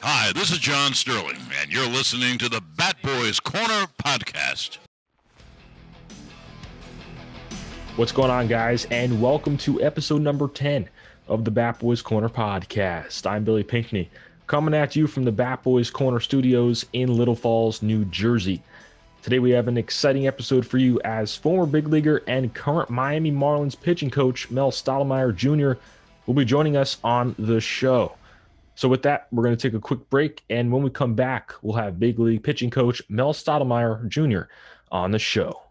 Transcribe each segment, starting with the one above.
Hi, this is John Sterling, and you're listening to the Bat Boys Corner podcast. What's going on, guys, and welcome to episode number 10 of the Bat Boys Corner podcast. I'm Billy Pinckney, coming at you from the Bat Boys Corner studios in Little Falls, New Jersey. Today we have an exciting episode for you as former big leaguer and current Miami Marlins pitching coach Mel Stottlemyre Jr. will be joining us on the show. So with that, we're going to take a quick break, and when we come back, we'll have big league pitching coach Mel Stottlemyre Jr. on the show.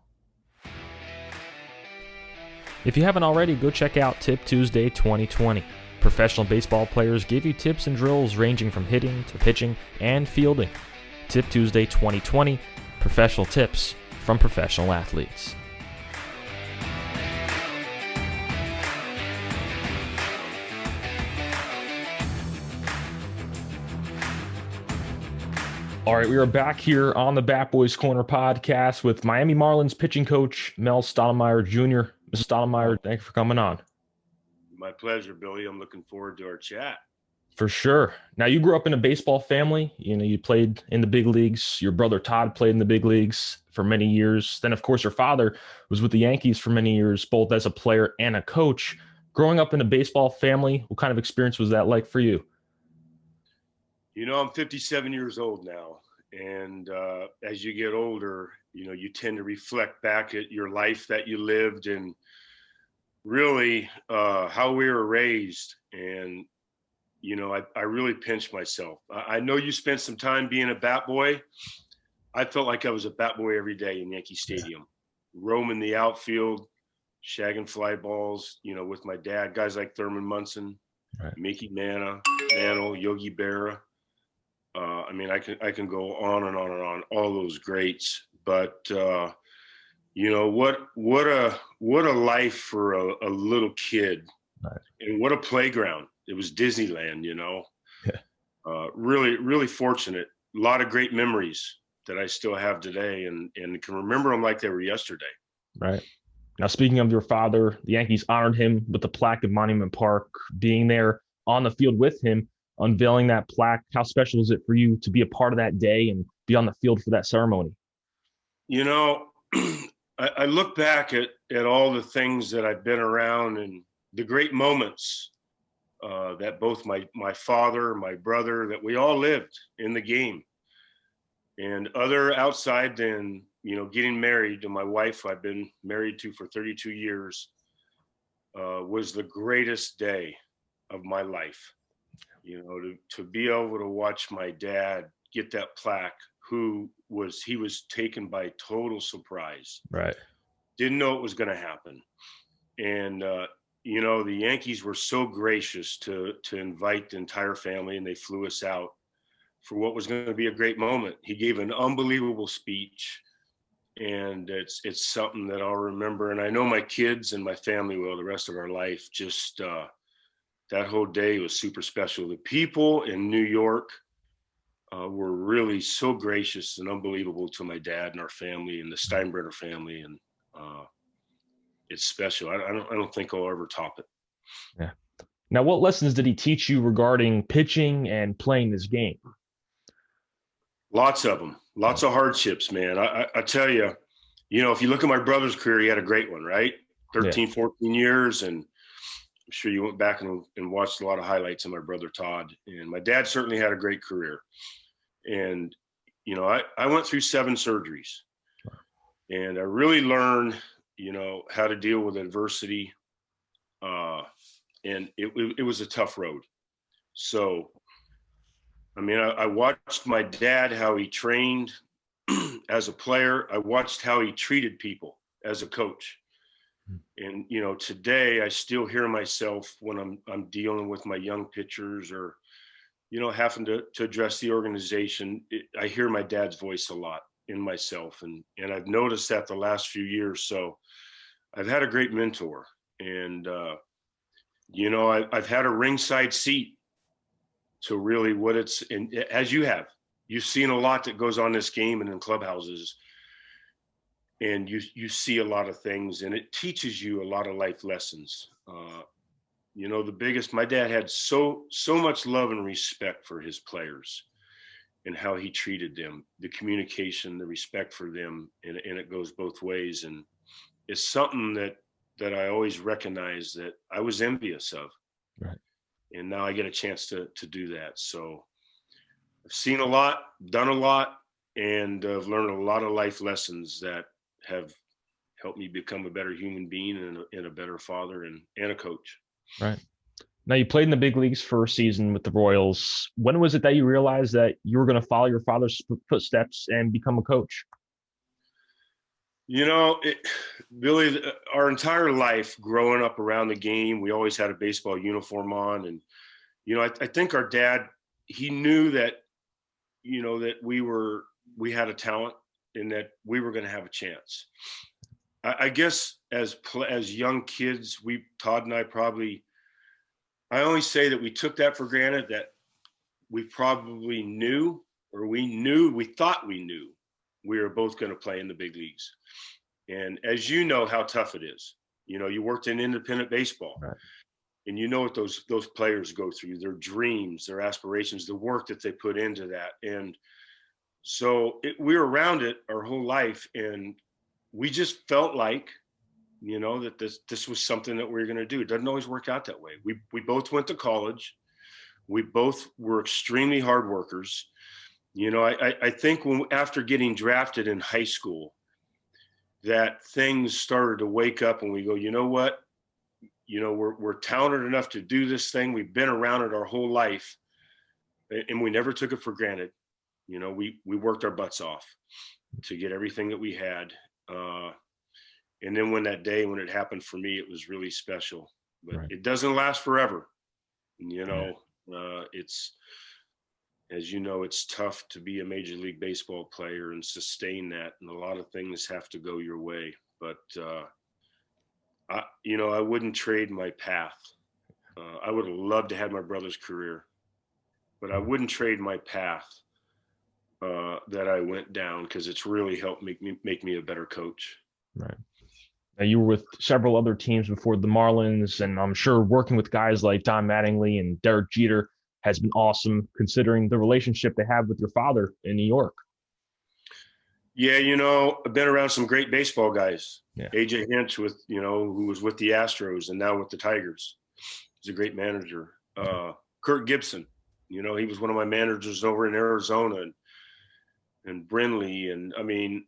If you haven't already, go check out Tip Tuesday 2020. Professional baseball players give you tips and drills ranging from hitting to pitching and fielding. Tip Tuesday 2020, professional tips from professional athletes. All right, we are back here on the Bat Boys Corner podcast with Miami Marlins pitching coach Mel Stottlemyre Jr. Mr. Stottlemyre, thank you for coming on. My pleasure, Billy. I'm looking forward to our chat. For sure. Now, you grew up in a baseball family. You played in the big leagues. Your brother Todd played in the big leagues for many years. Then, of course, your father was with the Yankees for many years, both as a player and a coach. Growing up in a baseball family, what kind of experience was that like for you? You know, I'm 57 years old now. And as you get older, you tend to reflect back at your life that you lived and really how we were raised. And, I really pinched myself. I know you spent some time being a bat boy. I felt like I was a bat boy every day in Yankee Stadium, roaming the outfield, shagging fly balls, with my dad, guys like Thurman Munson, right, Mickey Mantle, Yogi Berra. I can go on and on and on, all those greats. But what a life for a little kid, right, and what a playground. It was Disneyland, Yeah. Really, really fortunate. A lot of great memories that I still have today, and can remember them like they were yesterday. Right. Now, speaking of your father, the Yankees honored him with the plaque at Monument Park. Being there on the field with him, unveiling that plaque, how special is it for you to be a part of that day and be on the field for that ceremony? I look back at all the things that I've been around and the great moments that both my father, my brother, that we all lived in the game, and other outside than, getting married to my wife I've been married to for 32 years was the greatest day of my life. To be able to watch my dad get that plaque, he was taken by total surprise. Right. Didn't know it was going to happen. And, the Yankees were so gracious to invite the entire family, and they flew us out for what was going to be a great moment. He gave an unbelievable speech, and it's something that I'll remember. And I know my kids and my family will the rest of our life. Just, that whole day was super special. The people in New York were really so gracious and unbelievable to my dad and our family and the Steinbrenner family, and it's special. I don't think I'll ever top it. Yeah. Now, what lessons did he teach you regarding pitching and playing this game? Lots of them. Lots of hardships, man. I tell you, if you look at my brother's career, he had a great one, right? 13, 14 years, and I'm sure you went back and watched a lot of highlights of my brother Todd. And my dad certainly had a great career. And, I went through 7 surgeries. And I really learned, how to deal with adversity. And it was a tough road. So, I watched my dad, how he trained as a player. I watched how he treated people as a coach. And, today I still hear myself when I'm dealing with my young pitchers or, having to address the organization. I hear my dad's voice a lot in myself. And I've noticed that the last few years. So I've had a great mentor, and, I've had a ringside seat to really what it's, and as you've seen a lot that goes on in this game and in clubhouses. And you see a lot of things, and it teaches you a lot of life lessons. my dad had so much love and respect for his players and how he treated them, the communication, the respect for them. And it goes both ways. And it's something that I always recognize that I was envious of. Right. And now I get a chance to do that. So I've seen a lot, done a lot, and I've learned a lot of life lessons that have helped me become a better human being and a better father and a coach. Right. Now, you played in the big leagues for a season with the Royals. When was it that you realized that you were going to follow your father's footsteps and become a coach? Billy, our entire life growing up around the game, we always had a baseball uniform on. And, I think our dad, he knew that, that we had a talent and that we were going to have a chance. I guess as young kids, Todd and I always say that we took that for granted, that we probably knew, or we thought we knew we were both going to play in the big leagues. And as you know how tough it is, you worked in independent baseball, right, and you know what those players go through, their dreams, their aspirations, the work that they put into that. And so we were around it our whole life, and we just felt like, that this was something that we were going to do. It doesn't always work out that way. We both went to college. We both were extremely hard workers. I think after getting drafted in high school, that things started to wake up, and we go, you know what? We're talented enough to do this thing. We've been around it our whole life, and we never took it for granted. We worked our butts off to get everything that we had. And then when it happened for me, it was really special. But right, it doesn't last forever. Yeah. It's, as you know, it's tough to be a Major League Baseball player and sustain that. And a lot of things have to go your way. But, I wouldn't trade my path. I would have loved to have my brother's career, but I wouldn't trade my path that I went down, because it's really helped make me a better coach. right. Now, you were with several other teams before the Marlins, and I'm sure working with guys like Don Mattingly and Derek Jeter has been awesome, considering the relationship they have with your father in New York. Yeah, I've been around some great baseball guys. Yeah. AJ Hinch who was with the Astros and now with the Tigers. He's a great manager. Kurt Gibson, he was one of my managers over in Arizona, and Brinley, and I mean,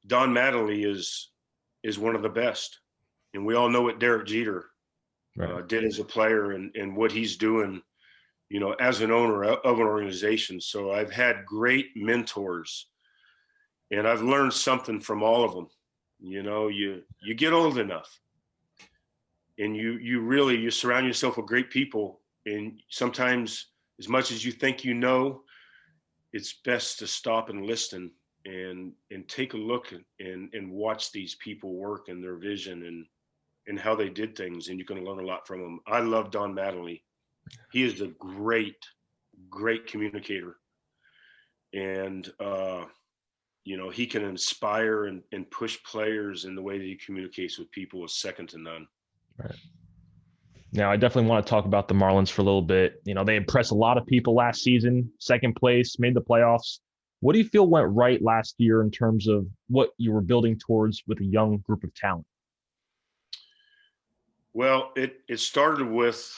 Don Mattingly is one of the best. And we all know what Derek Jeter did as a player, and what he's doing, as an owner of an organization. So I've had great mentors, and I've learned something from all of them. You get old enough, and you surround yourself with great people. And sometimes, as much as you think it's best to stop and listen and take a look and watch these people work and their vision and how they did things. And you can learn a lot from them. I love Don Mattingly. He is a great communicator. And, he can inspire and push players, in the way that he communicates with people is second to none. Right. Now, I definitely want to talk about the Marlins for a little bit. They impressed a lot of people last season, second place, made the playoffs. What do you feel went right last year in terms of what you were building towards with a young group of talent? Well, it started with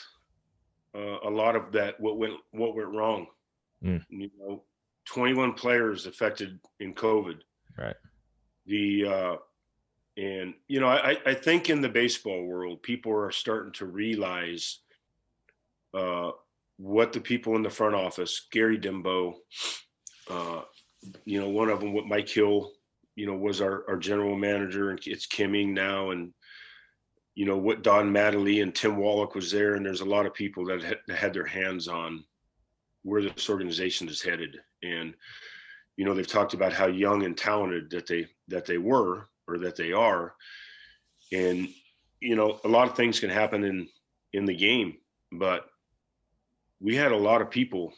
a lot of that, what went wrong. 21 players affected in COVID. Right. I think in the baseball world, people are starting to realize what the people in the front office, Gary Dimbo, one of them, what Mike Hill, was our general manager, and it's Kimming now, and what Don Mattingly and Tim Wallach was there, and there's a lot of people that had their hands on where this organization is headed. And they've talked about how young and talented that they were, or that they are. And a lot of things can happen in the game, but we had a lot of people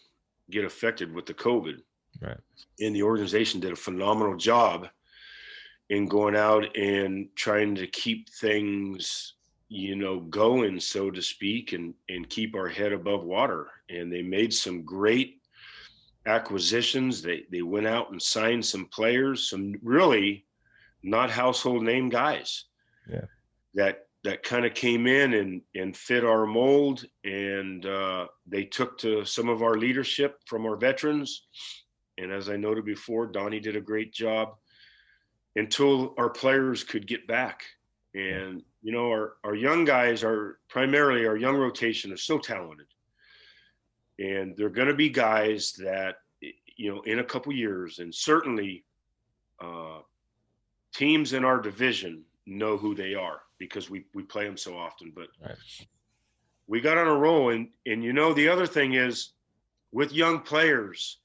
get affected with the COVID. Right. And the organization did a phenomenal job in going out and trying to keep things, going, so to speak, and keep our head above water. And they made some great acquisitions. They went out and signed some players, some really not household name guys. Yeah. That kind of came in and fit our mold. And they took to some of our leadership from our veterans. And as I noted before, Donnie did a great job until our players could get back. And, our young guys are primarily our young rotation are so talented. And they're going to be guys that, in a couple years, and certainly teams in our division know who they are because we play them so often. But right. We got on a roll. And the other thing is with young players,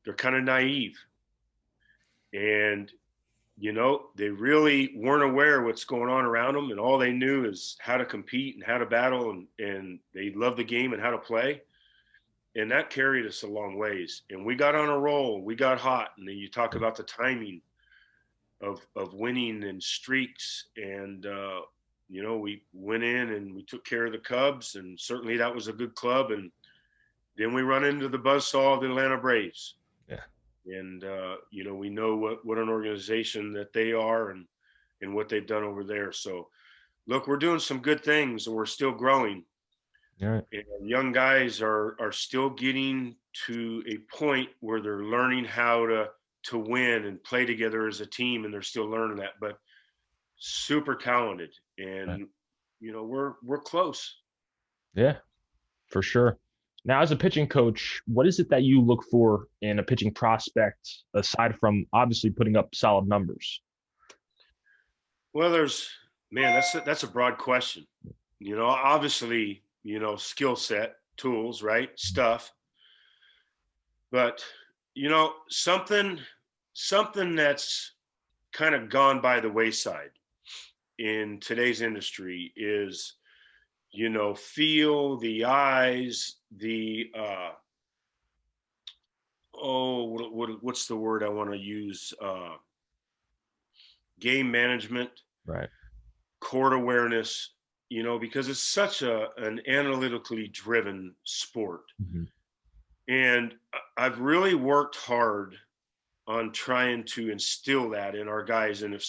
they're kind of naive. And, they really weren't aware of what's going on around them. And all they knew is how to compete and how to battle. And they love the game and how to play. And that carried us a long ways. And we got on a roll. We got hot. And then you talk about the timing of winning and streaks. And, we went in and we took care of the Cubs. And certainly that was a good club. And then we run into the buzzsaw of the Atlanta Braves. Yeah. And, we know what an organization that they are and what they've done over there. So, look, we're doing some good things and we're still growing. Right. And young guys are still getting to a point where they're learning how to win and play together as a team, and they're still learning that. But super talented, and right. We're close. Yeah, for sure. Now, as a pitching coach, what is it that you look for in a pitching prospect aside from obviously putting up solid numbers? Well, that's a broad question. Obviously, skill set, tools, right? Stuff. But, something that's kind of gone by the wayside in today's industry is, feel, the eyes, the, what's the word I want to use? Game management, right? Court awareness, because it's such an analytically driven sport. Mm-hmm. And I've really worked hard on trying to instill that in our guys. And if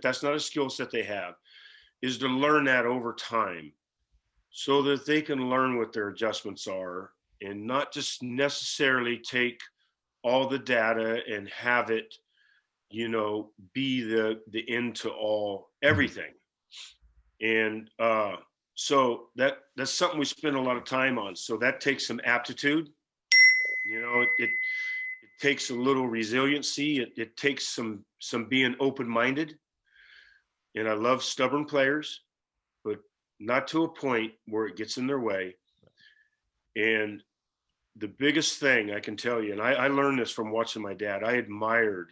that's not a skill set they have, is to learn that over time so that they can learn what their adjustments are and not just necessarily take all the data and have it, be the end to all everything. And so that's something we spend a lot of time on. So that takes some aptitude. It takes a little resiliency. It takes some being open-minded. And I love stubborn players, but not to a point where it gets in their way. And the biggest thing I can tell you, and I learned this from watching my dad, I admired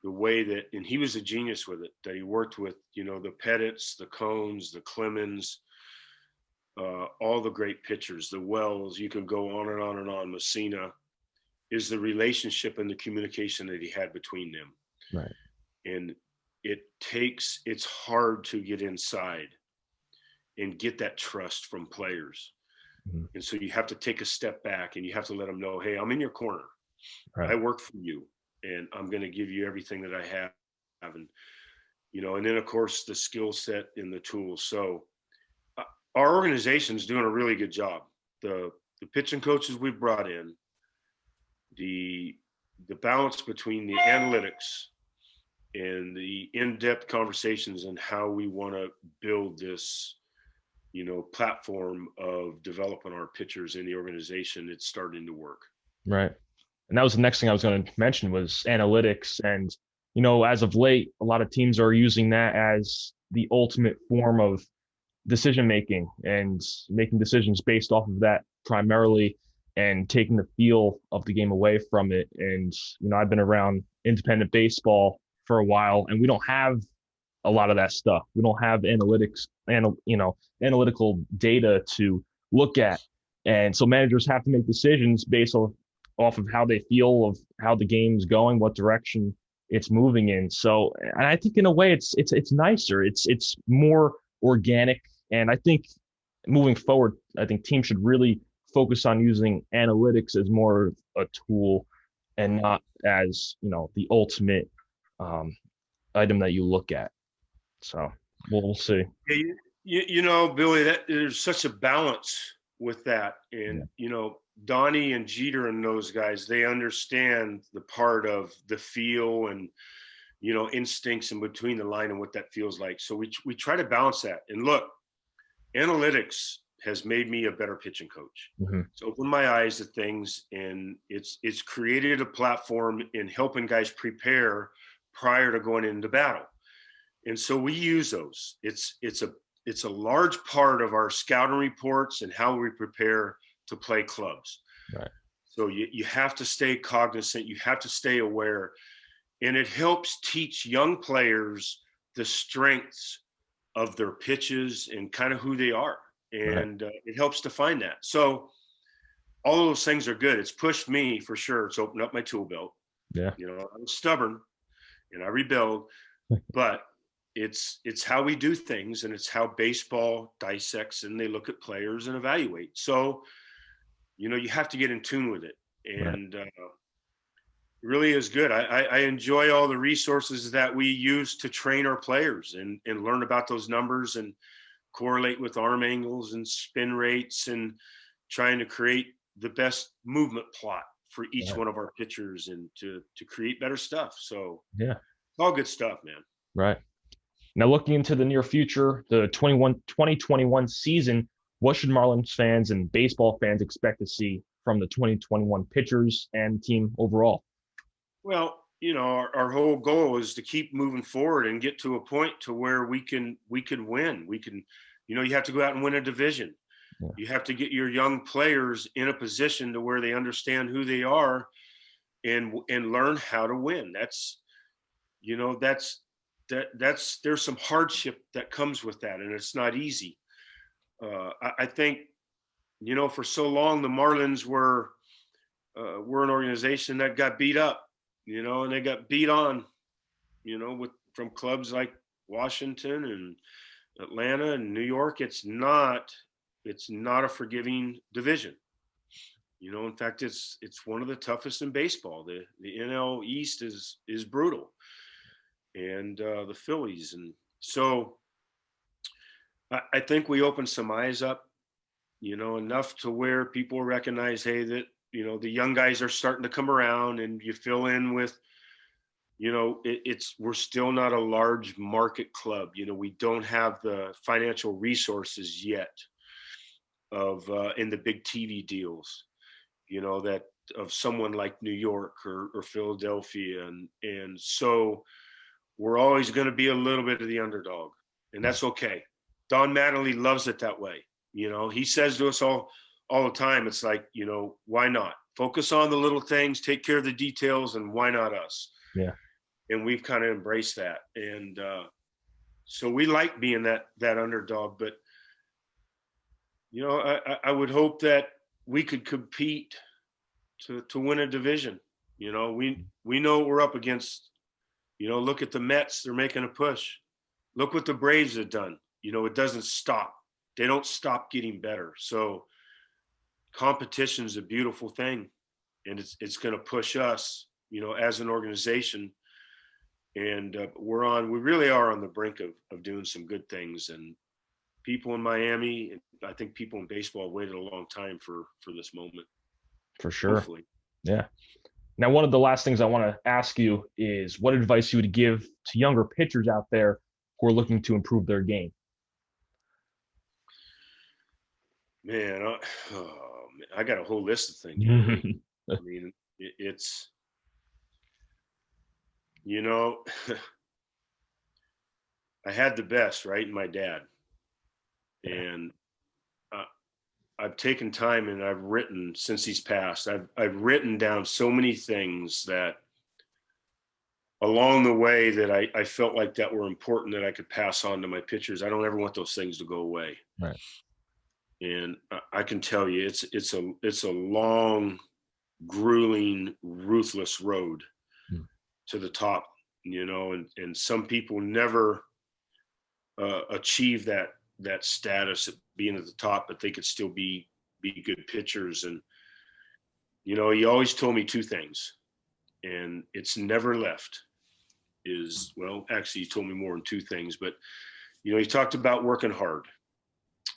the way that, and he was a genius with it, that he worked with, the Pettits, the Cones, the Clemens, all the great pitchers, the Wells, you can go on and on and on, Messina, is the relationship and the communication that he had between them. Right. And it's hard to get inside and get that trust from players. Mm-hmm. And so you have to take a step back and you have to let them know, hey, I'm in your corner. Right. I work for you and I'm going to give you everything that I have. And, and then of course the skill set and the tools. So our organization's doing a really good job. The pitching coaches we've brought in, the balance between the analytics and the in-depth conversations and how we want to build this, platform of developing our pitchers in the organization, it's starting to work. Right. And that was the next thing I was going to mention was analytics. And, as of late, a lot of teams are using that as the ultimate form of decision-making and making decisions based off of that primarily and taking the feel of the game away from it. And, I've been around independent baseball for a while and we don't have a lot of that stuff. We don't have analytics and, analytical data to look at. And so managers have to make decisions based off of how they feel, of how the game's going, what direction it's moving in. So, and I think in a way it's nicer. It's more organic. And I think moving forward, I think teams should really focus on using analytics as more of a tool and not as, the ultimate item that you look at. So we'll see. Yeah, Billy, that there's such a balance with that. And, Donnie and Jeter and those guys, they understand the part of the feel and, instincts in between the line and what that feels like. So we try to balance that. And look, analytics has made me a better pitching coach. Mm-hmm. It's opened my eyes to things, and it's created a platform in helping guys prepare prior to going into battle. And so we use those. It's a large part of our scouting reports and how we prepare to play clubs. Right. So you have to stay cognizant. You have to stay aware. And it helps teach young players the strengths of their pitches and kind of who they are. And it helps define that. So all of those things are good. It's pushed me for sure. It's opened up my tool belt. Yeah. I was stubborn and I rebelled, but it's how we do things, and it's how baseball dissects and they look at players and evaluate. So, you have to get in tune with it. And it really is good. I enjoy all the resources that we use to train our players and learn about those numbers and correlate with arm angles and spin rates and trying to create the best movement plot for each one of our pitchers and to create better stuff. So it's all good stuff, man. Right. Now, looking into the near future, the 2021 season, what should Marlins fans and baseball fans expect to see from the 2021 pitchers and team overall? Well, our whole goal is to keep moving forward and get to a point to where we can win. We can, you have to go out and win a division. Yeah. You have to get your young players in a position to where they understand who they are and learn how to win. There's some hardship that comes with that, and it's not easy. I think, for so long the Marlins were an organization that got beat up, and they got beat on, from clubs like Washington and Atlanta and New York. It's not a forgiving division. In fact, it's one of the toughest in baseball. The NL East is brutal. And the Phillies. And so I think we opened some eyes up, enough to where people recognize, hey, that, the young guys are starting to come around, and you fill in with, we're still not a large market club. We don't have the financial resources yet of in the big TV deals, that of someone like New York or Philadelphia. And so we're always going to be a little bit of the underdog, and that's okay. Don Mattingly loves it that way. He says to us all the time, it's like, why not focus on the little things, take care of the details, and why not us? Yeah. And we've kind of embraced that. And so we like being that underdog, but I would hope that we could compete to win a division. We know what we're up against. Look at the Mets. They're making a push. Look what the Braves have done. It doesn't stop. They don't stop getting better. So competition is a beautiful thing, and it's going to push us, as an organization. And we really are on the brink of doing some good things. And people in Miami, and I think people in baseball waited a long time for this moment. For sure. Hopefully. Yeah. Now, one of the last things I want to ask you is what advice you would give to younger pitchers out there who are looking to improve their game? Man, I got a whole list of things. I mean, it's, I had the best, right? My dad. And I've taken time and I've written since he's passed. I've written down so many things that along the way that I felt like that were important that I could pass on to my pitchers. I don't ever want those things to go away. Right. And I can tell you, it's a long, grueling, ruthless road to the top, and some people never achieve that status of being at the top, but they could still be good pitchers. And he always told me two things, and it's never left. Actually, he told me more than two things, but he talked about working hard,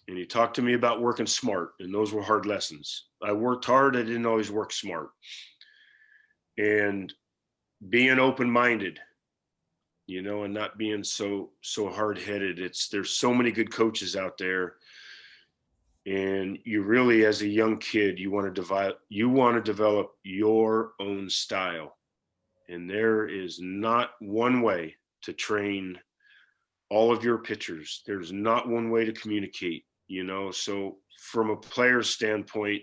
and he talked to me about working smart, and those were hard lessons. I worked hard. I didn't always work smart. And being open-minded, and not being so hard-headed. There's so many good coaches out there, and you really, as a young kid, you want to develop your own style. And there is not one way to train all of your pitchers. There's not one way to communicate, So from a player's standpoint,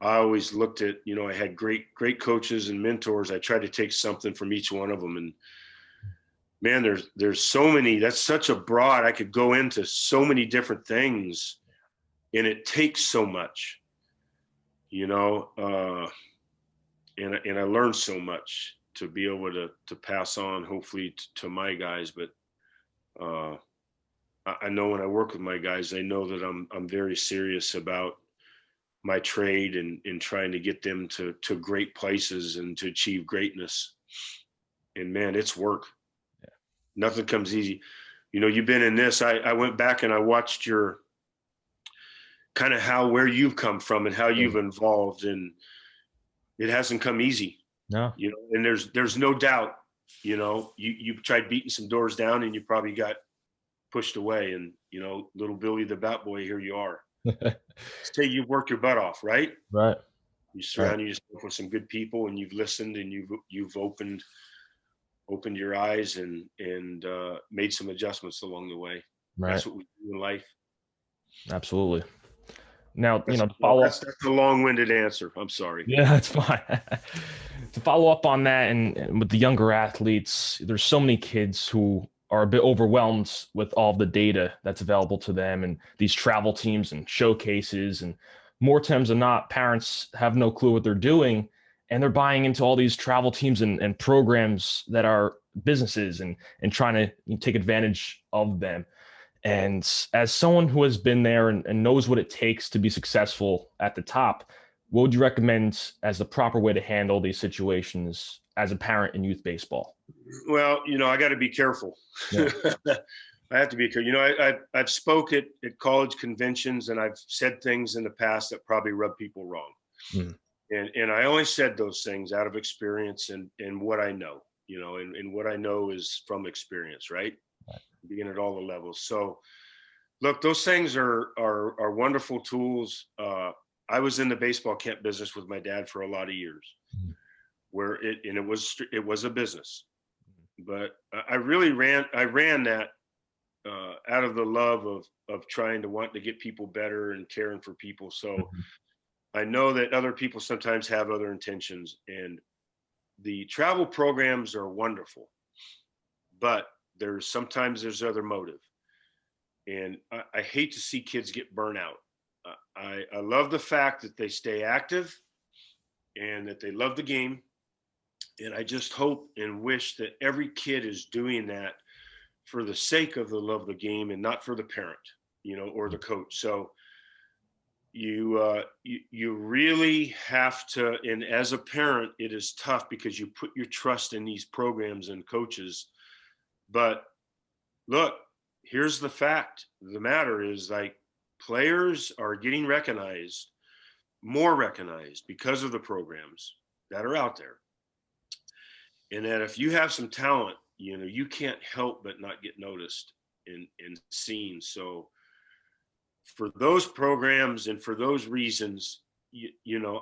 I always looked at, I had great coaches and mentors. I tried to take something from each one of them. And man, there's so many. That's such a broad. I could go into so many different things, and it takes so much, and I learned so much to be able to pass on, hopefully, to my guys. But I know when I work with my guys, they know that I'm very serious about my trade and trying to get them to great places and to achieve greatness. And man, it's work. Yeah. Nothing comes easy. You've been in this. I went back and I watched your kind of where you've come from and how you've evolved, and it hasn't come easy. No. And there's no doubt, you tried beating some doors down and you probably got pushed away, and little Billy the bat boy, here you are. Say you've worked your butt off, right? Right. You surround yourself with some good people, and you've listened, and you've opened your eyes and made some adjustments along the way. Right. That's what we do in life. Absolutely. Now, that's a long-winded answer. I'm sorry. Yeah, that's fine. To follow up on that, and with the younger athletes, there's so many kids who are a bit overwhelmed with all of the data that's available to them and these travel teams and showcases. And more times than not, parents have no clue what they're doing, and they're buying into all these travel teams and programs that are businesses and trying to take advantage of them. And as someone who has been there and knows what it takes to be successful at the top, what would you recommend as the proper way to handle these situations as a parent in youth baseball? Well, I got to be careful. Yeah. I have to be careful. I've spoke at college conventions, and I've said things in the past that probably rub people wrong. Mm. And I only said those things out of experience and what I know, and what I know is from experience, right? Being at all the levels. So look, those things are wonderful tools. I was in the baseball camp business with my dad for a lot of years, where it was a business, but I ran that out of the love of trying to want to get people better and caring for people. So I know that other people sometimes have other intentions, and the travel programs are wonderful, but sometimes there's other motive. And I hate to see kids get burnt out. I love the fact that they stay active and that they love the game. And I just hope and wish that every kid is doing that for the sake of the love of the game and not for the parent, or the coach. So you really have to, and as a parent, it is tough because you put your trust in these programs and coaches. But look, here's the fact. The matter is, players are getting more recognized because of the programs that are out there. And that if you have some talent, you can't help but not get noticed and seen. So for those programs and for those reasons,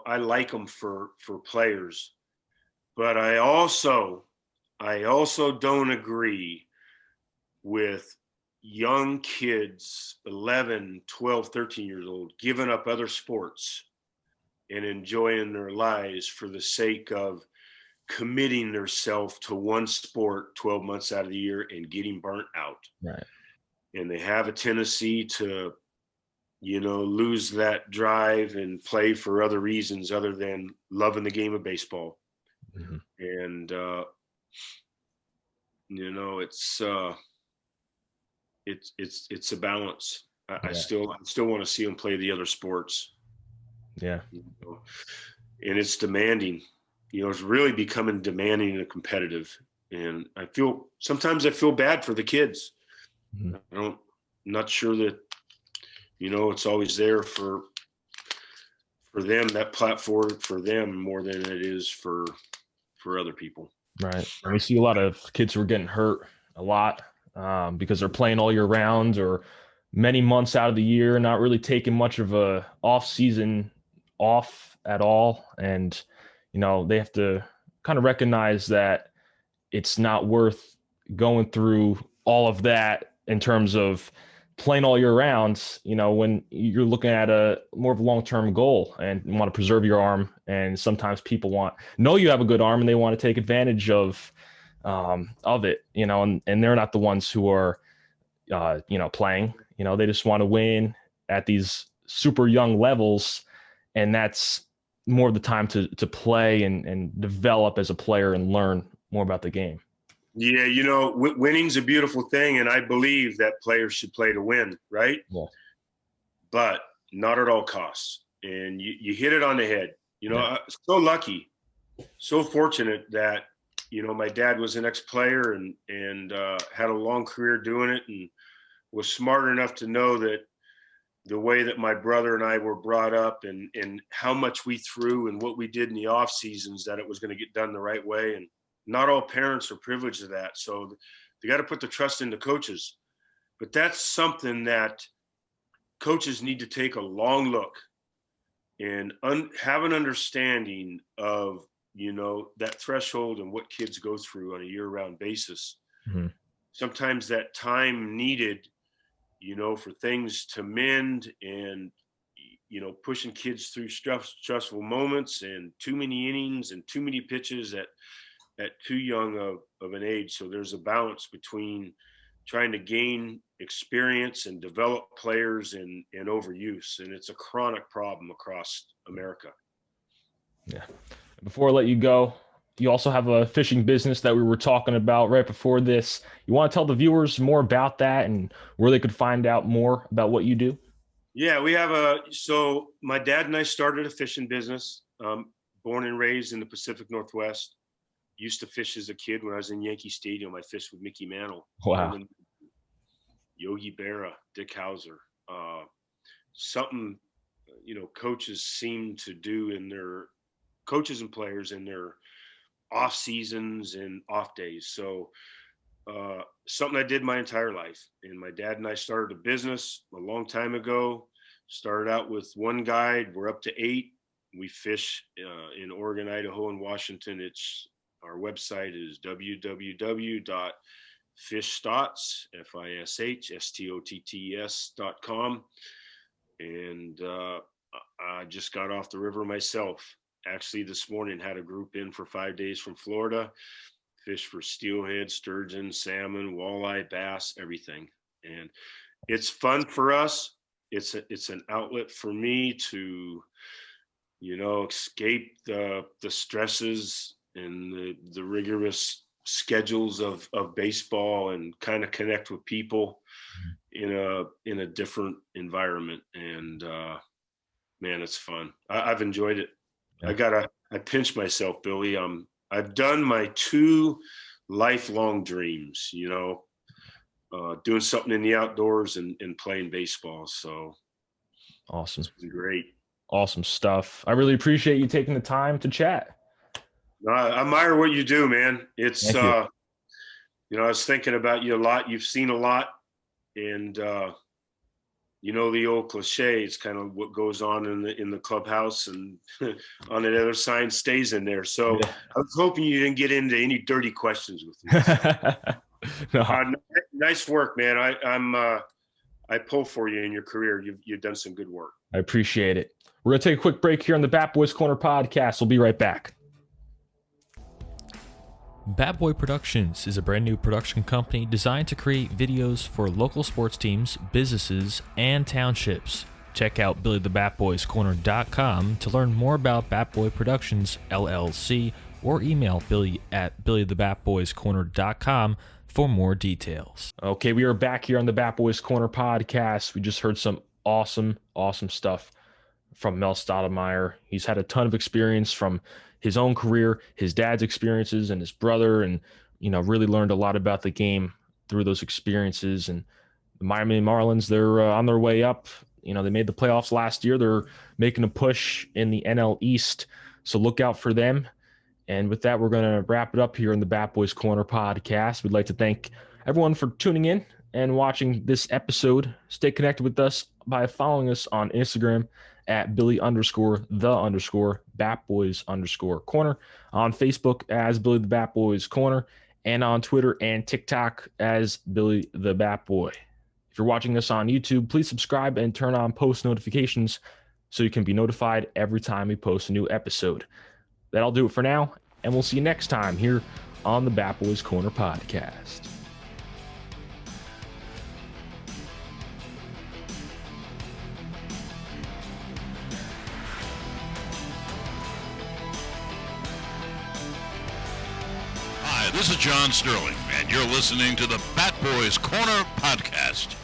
I like them for players. But I also don't agree with young kids, 11, 12, 13 years old, giving up other sports and enjoying their lives for the sake of committing themselves to one sport 12 months out of the year and getting burnt out. Right. And they have a tendency to, lose that drive and play for other reasons other than loving the game of baseball. Mm-hmm. And, it's it's a balance. I Yeah. still want to see them play the other sports. Yeah. You know? And it's demanding. It's really becoming demanding and competitive. And sometimes I feel bad for the kids. Mhm. I'm not sure that, it's always there for them, that platform for them more than it is for other people. Right. And we see a lot of kids who are getting hurt a lot because they're playing all year round or many months out of the year, not really taking much of a off season off at all. And, they have to kind of recognize that it's not worth going through all of that in terms of playing all year round, when you're looking at a more of a long-term goal and want to preserve your arm. And sometimes people know you have a good arm and they want to take advantage of it, and they're not the ones who are, playing, they just want to win at these super young levels. And that's more of the time to play and develop as a player and learn more about the game. Yeah, winning's a beautiful thing, and I believe that players should play to win, right? Yeah. But not at all costs. And you hit it on the head. I'm so lucky, so fortunate that, my dad was an ex-player and had a long career doing it, and was smart enough to know that the way that my brother and I were brought up and how much we threw and what we did in the off seasons, that it was going to get done the right way. And not all parents are privileged to that. So they got to put the trust into coaches. But that's something that coaches need to take a long look and have an understanding of, that threshold and what kids go through on a year-round basis. Mm-hmm. Sometimes that time needed, for things to mend and, pushing kids through stressful moments and too many innings and too many pitches at too young of an age. So there's a balance between trying to gain experience and develop players and overuse. And it's a chronic problem across America. Yeah. Before I let you go, you also have a fishing business that we were talking about right before this. You want to tell the viewers more about that and where they could find out more about what you do? Yeah, we have so my dad and I started a fishing business, born and raised in the Pacific Northwest. Used to fish as a kid when I was in Yankee Stadium. I fished with Mickey Mantle, Wow. Yogi Berra, Dick Hauser. Something, coaches seem to do coaches and players in their off seasons and off days. So something I did my entire life. And my dad and I started a business a long time ago. Started out with one guide. We're up to 8. We fish in Oregon, Idaho, and Washington. Our website is www.fishstotts.com. And I just got off the river myself. Actually, this morning had a group in for 5 days from Florida. Fish for steelhead, sturgeon, salmon, walleye, bass, everything. And it's fun for us. It's an outlet for me to, escape the stresses and the rigorous schedules of baseball and kind of connect with people in a different environment. And man, it's fun. I've enjoyed it. Yeah. I pinch myself, Billy. I've done my 2 lifelong dreams, doing something in the outdoors and playing baseball. So awesome. It's been great. Awesome stuff. I really appreciate you taking the time to chat. I admire what you do, man. It's, I was thinking about you a lot. You've seen a lot. And, the old cliche, it's kind of what goes on in the clubhouse and on the other side stays in there. So yeah. I was hoping you didn't get into any dirty questions with me. No. Nice work, man. I pull for you in your career. You've done some good work. I appreciate it. We're going to take a quick break here on the Bat Boys Corner podcast. We'll be right back. Bat Boy Productions is a brand new production company designed to create videos for local sports teams, businesses, and townships. Check out BillyTheBatBoysCorner.com to learn more about Bat Boy Productions, LLC, or email Billy at BillyTheBatBoysCorner.com for more details. Okay, we are back here on the Bat Boys Corner podcast. We just heard some awesome stuff from Mel Stottlemyre. He's had a ton of experience from his own career, his dad's experiences, and his brother, and really learned a lot about the game through those experiences. And the Miami Marlins, they're on their way up. They made the playoffs last year. They're making a push in the NL East, so look out for them. And with that, we're going to wrap it up here in the Bat Boys Corner podcast. We'd like to thank everyone for tuning in and watching this episode. Stay connected with us by following us on Instagram at Billy_the_Bat_Boys_Corner, on Facebook as Billy the Bat Boys Corner, and on Twitter and TikTok as Billy the Bat Boy. If you're watching us on YouTube, please subscribe and turn on post notifications so you can be notified every time we post a new episode. That'll do it for now, and we'll see you next time here on the Bat Boys Corner podcast. Hi, this is John Sterling, and you're listening to the Bat Boys Corner podcast.